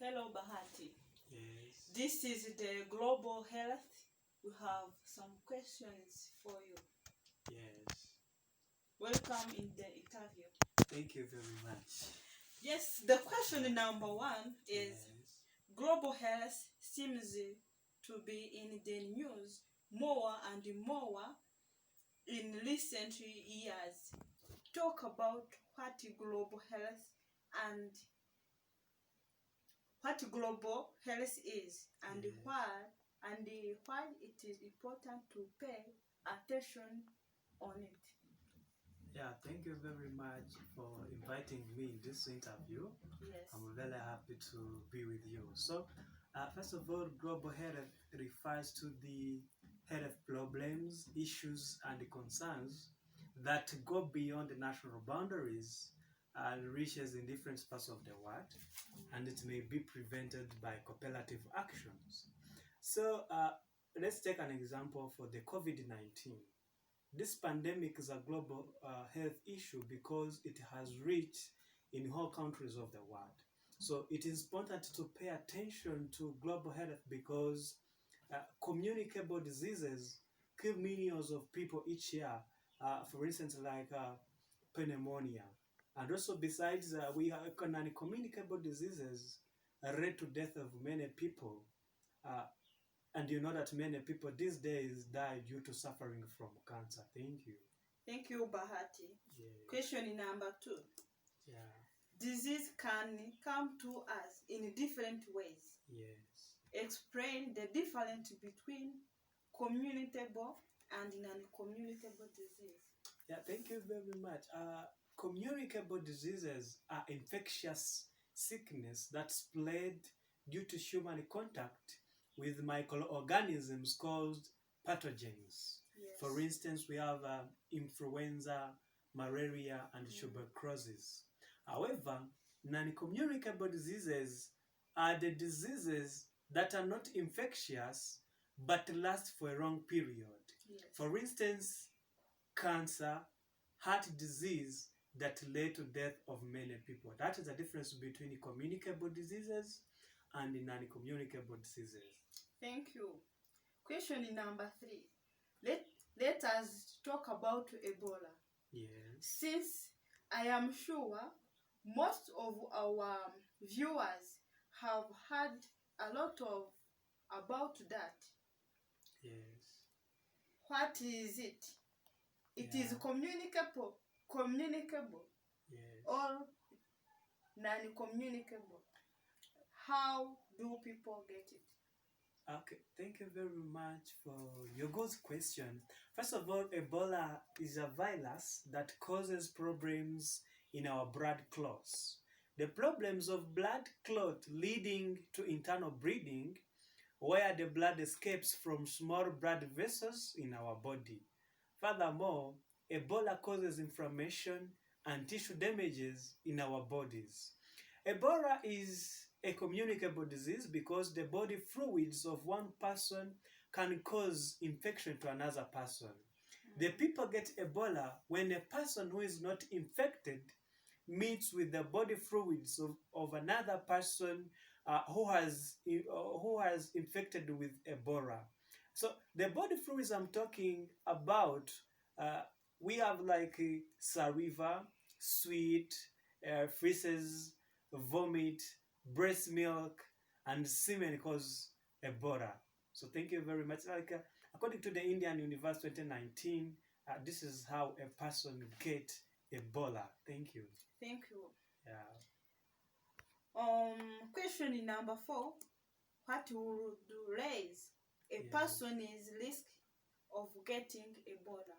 Hello, Bahati. Yes. This is the global health. We have some questions for you. Yes. Welcome in the interview. Thank you very much. Yes, the question number one is Yes. global health seems to be in the news more and more in recent years. Talk about what global health and what global health is and Yes. why it is important to pay attention on it. Yeah, thank you very much for inviting me in this interview. Yes. I'm very happy to be with you. So, first of all, global health refers to the health problems, issues, and concerns that go beyond the national boundaries and reaches in different parts of the world, and it may be prevented by cooperative actions. So, let's take an example for the COVID-19. This pandemic is a global health issue because it has reached in all countries of the world. So it is important to pay attention to global health because communicable diseases kill millions of people each year. For instance, like pneumonia. And also besides, we have communicable diseases lead to death of many people. Uh, and you know that many people these days die due to suffering from cancer. Thank you. Thank you, Bahati. Yeah. Question number two. Yeah. Disease can come to us in different ways. Yes. Explain the difference between communicable and non-communicable disease. Yeah, thank you very much. Communicable diseases are infectious sickness that spread due to human contact with microorganisms called pathogens. Yes. For instance, we have influenza, malaria, and tuberculosis. However, non-communicable diseases are the diseases that are not infectious but last for a long period. Yes. For instance, cancer, heart disease that led to death of many people. That is the difference between communicable diseases and non-communicable diseases. Thank you. Question number three. Let us talk about Ebola. Yes. Since I am sure most of our viewers have heard a lot of about that. Yes. What is it? It is Yeah. communicable, Yes. or non-communicable. How do people get it? Okay, thank you very much for your good question. First of all, Ebola is a virus that causes problems in our blood clots. The problems of blood clot leading to internal bleeding, where the blood escapes from small blood vessels in our body. Furthermore, Ebola causes inflammation and tissue damages in our bodies. Ebola is a communicable disease because the body fluids of one person can cause infection to another person. The people get Ebola when a person who is not infected meets with the body fluids of another person who has infected with Ebola. So the body fluids I'm talking about, uh, we have like saliva, sweat, feces, vomit, breast milk, and semen cause Ebola. So thank you very much. Like according to the Indian Universe 2019, this is how a person get Ebola. Thank you. Thank you. Yeah. Question number four. What would raise a person's risk of getting Ebola?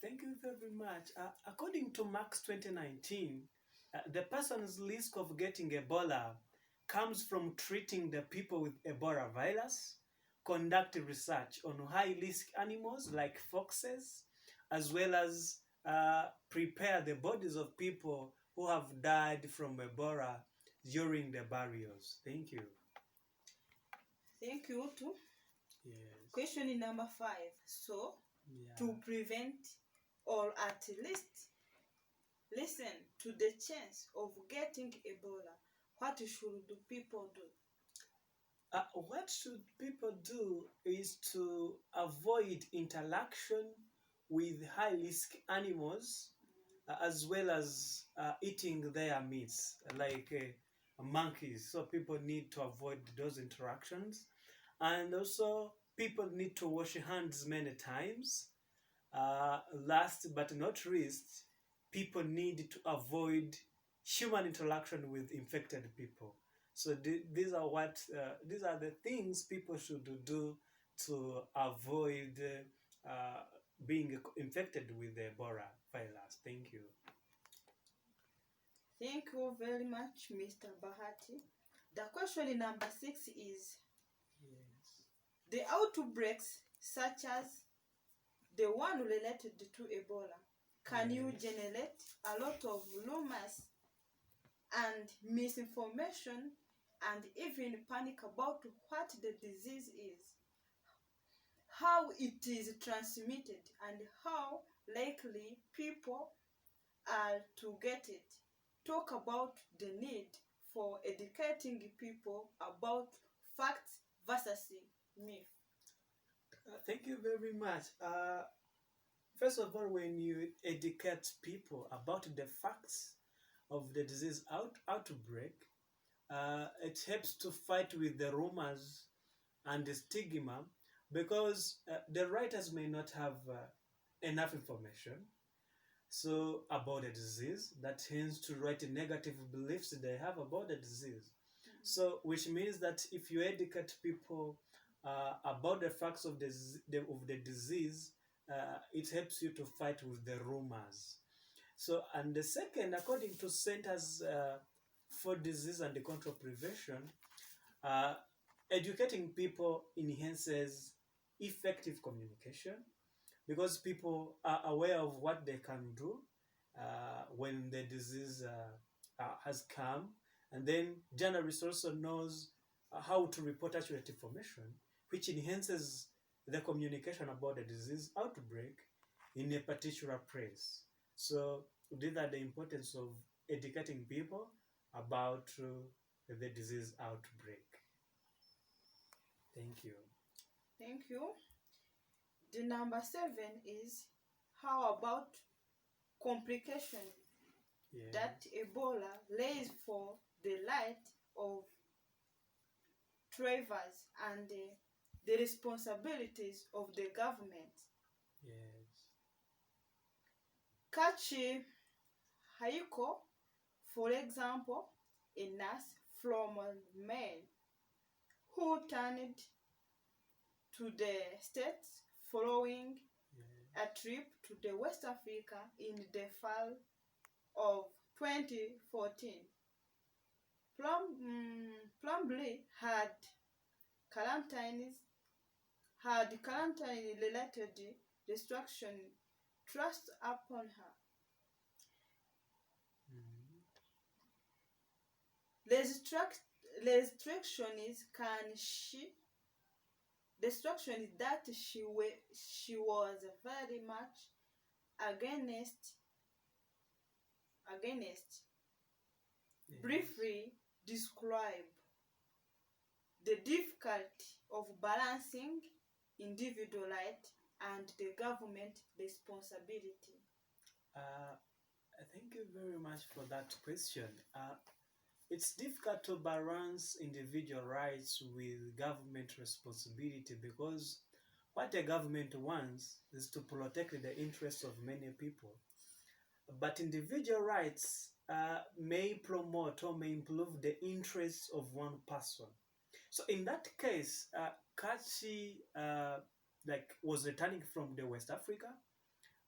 Thank you very much. According to Marks 2019, the person's risk of getting Ebola comes from treating the people with Ebola virus, conduct research on high-risk animals like foxes, as well as prepare the bodies of people who have died from Ebola during the burials. Thank you. Thank you too. Yes. Question number five. So, to prevent or at least listen to the chance of getting Ebola, What should people do? What should people do is to avoid interaction with high risk animals, as well as eating their meats, like monkeys. So people need to avoid those interactions. And also, people need to wash hands many times. Last but not least, people need to avoid human interaction with infected people. So these are the things people should do to avoid being infected with the Ebola virus. Thank you. Thank you very much, Mr. Bahati. The question number 6 is Yes. the outbreaks, such as the one related to Ebola, can you Yes. generate a lot of rumors and misinformation and even panic about what the disease is, how it is transmitted, and how likely people are to get it. Talk about the need for educating people about facts versus myth. Thank you very much. First of all, when you educate people about the facts of the disease outbreak, it helps to fight with the rumors and the stigma, because the writers may not have enough information so about the disease, that tends to write negative beliefs they have about the disease. So which means that if you educate people about the facts of the disease, it helps you to fight with the rumors. So, and the second, according to Centers for Disease and Control Prevention, uh, educating people enhances effective communication, because people are aware of what they can do when the disease has come, and then journalists also knows how to report accurate information, which enhances the communication about the disease outbreak in a particular place. So these are the importance of educating people about the disease outbreak. Thank you. Thank you. The number 7 is how about complication Yeah. that Ebola lays for the light of travelers and the responsibilities of the government. Yes. Kachi Hayiko, for example, a nurse from Maine who turned to the States following Yeah. a trip to the West Africa in the fall of 2014. Plumbly had quarantine related destruction thrust upon her. Mhm. Restriction is destruction is that she was very much against. Yes. Briefly describe the difficulty of balancing individual right and the government responsibility. Thank you very much for that question. It's difficult to balance individual rights with government responsibility, because what a government wants is to protect the interests of many people. But individual rights may promote or may improve the interests of one person. So in that case, Kachi was returning from the West Africa,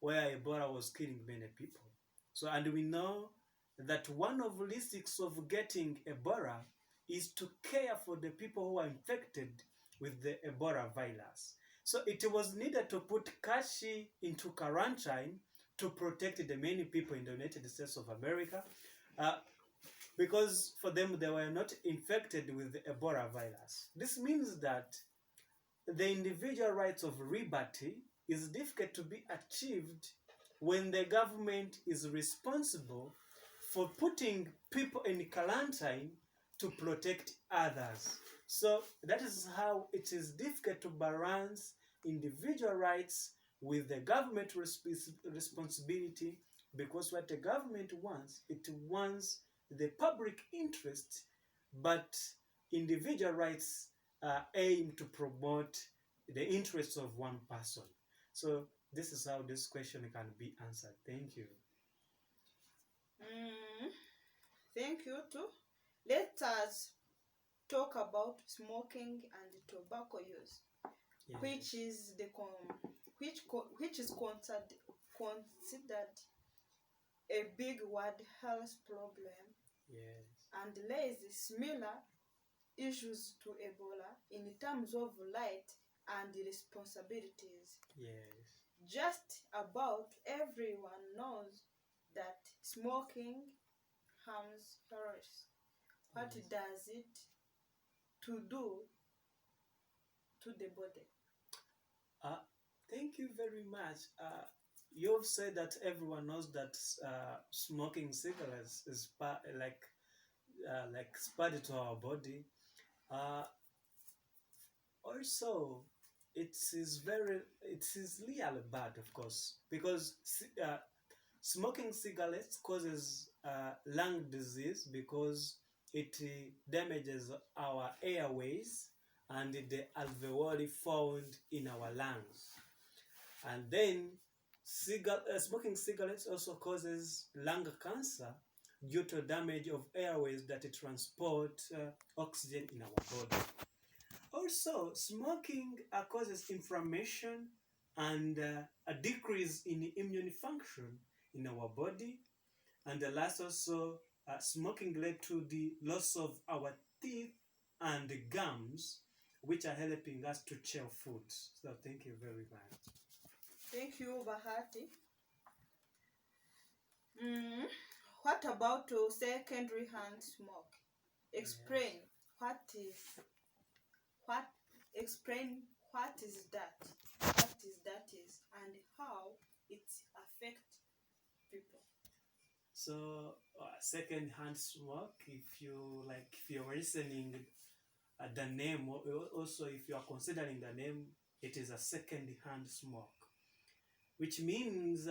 where Ebola was killing many people. So, and we know that one of the risks of getting Ebola is to care for the people who are infected with the Ebola virus. So it was needed to put Kashi into quarantine to protect the many people in the United States of America, because for them they were not infected with the Ebola virus. This means that the individual rights of liberty is difficult to be achieved when the government is responsible for putting people in quarantine to protect others. So that is how it is difficult to balance individual rights with the government responsibility, because what the government wants, it wants the public interest, but individual rights aim to promote the interests of one person. So this is how this question can be answered. Thank you. Thank you too. Let us talk about smoking and tobacco use, Yes. which is considered a big world health problem, Yes. and raises similar issues to Ebola in terms of right and responsibilities. Yes. Just about everyone knows that smoking harms health. What Yes. does it to do to the body? Thank you very much. You've said that everyone knows that smoking cigarettes is like bad to our body. Uh, Also, it is really bad, of course, because smoking cigarettes causes lung disease, because it damages our airways and the alveoli found in our lungs. And then smoking cigarettes also causes lung cancer due to damage of airways that transport oxygen in our body. Also, smoking causes inflammation and a decrease in immune function in our body. And the last also, smoking led to the loss of our teeth and gums, which are helping us to chew food. So thank you very much. Thank you, Bahati. What about secondary hand smoke? Explain what is that? And how it affects people. So, second-hand smoke, if you're listening the name, also if you are considering the name, it is a second-hand smoke, which means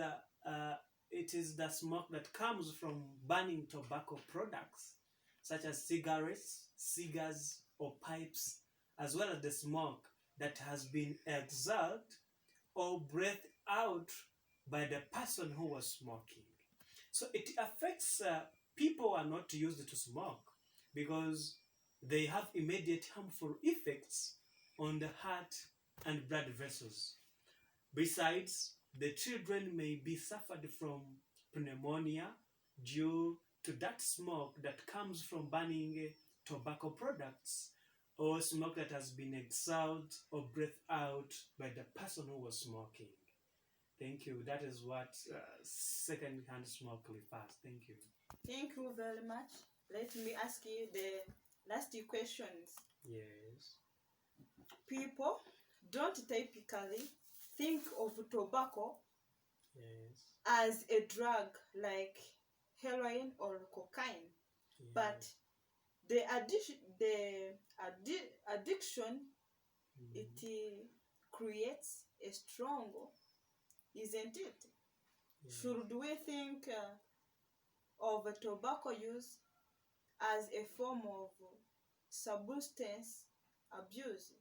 it is the smoke that comes from burning tobacco products, such as cigarettes, cigars, or pipes, as well as the smoke that has been exhaled or breathed out by the person who was smoking. So it affects people who are not used to smoke, because they have immediate harmful effects on the heart and blood vessels. Besides, the children may be suffered from pneumonia due to that smoke that comes from burning tobacco products, or smoke that has been exhaled or breathed out by the person who was smoking. Thank you. That is what second-hand smoke refers. Thank you. Thank you very much. Let me ask you the last questions. Yes. People don't typically think of tobacco as a drug like heroin or cocaine, but the addiction it creates a strong, isn't it? Should we think of tobacco use as a form of substance abuse?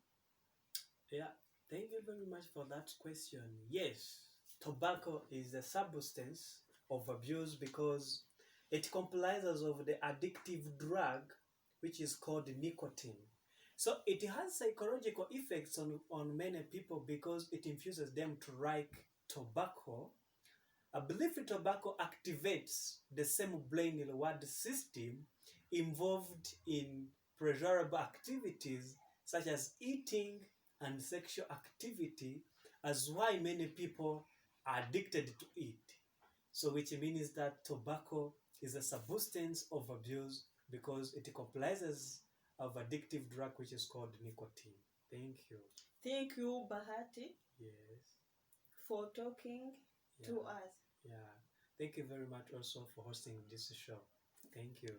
Yeah, thank you very much for that question. Yes, tobacco is a substance of abuse because it comprises of the addictive drug which is called nicotine. So it has psychological effects on many people because it infuses them to like tobacco. I believe tobacco activates the same brain reward system involved in pleasurable activities such as eating and sexual activity, as why many people are addicted to it. So which means that tobacco is a substance of abuse because it comprises of addictive drug which is called nicotine. Thank you. Thank you, Bahati. Yes. For talking to us. Yeah. Thank you very much also for hosting this show. Thank you.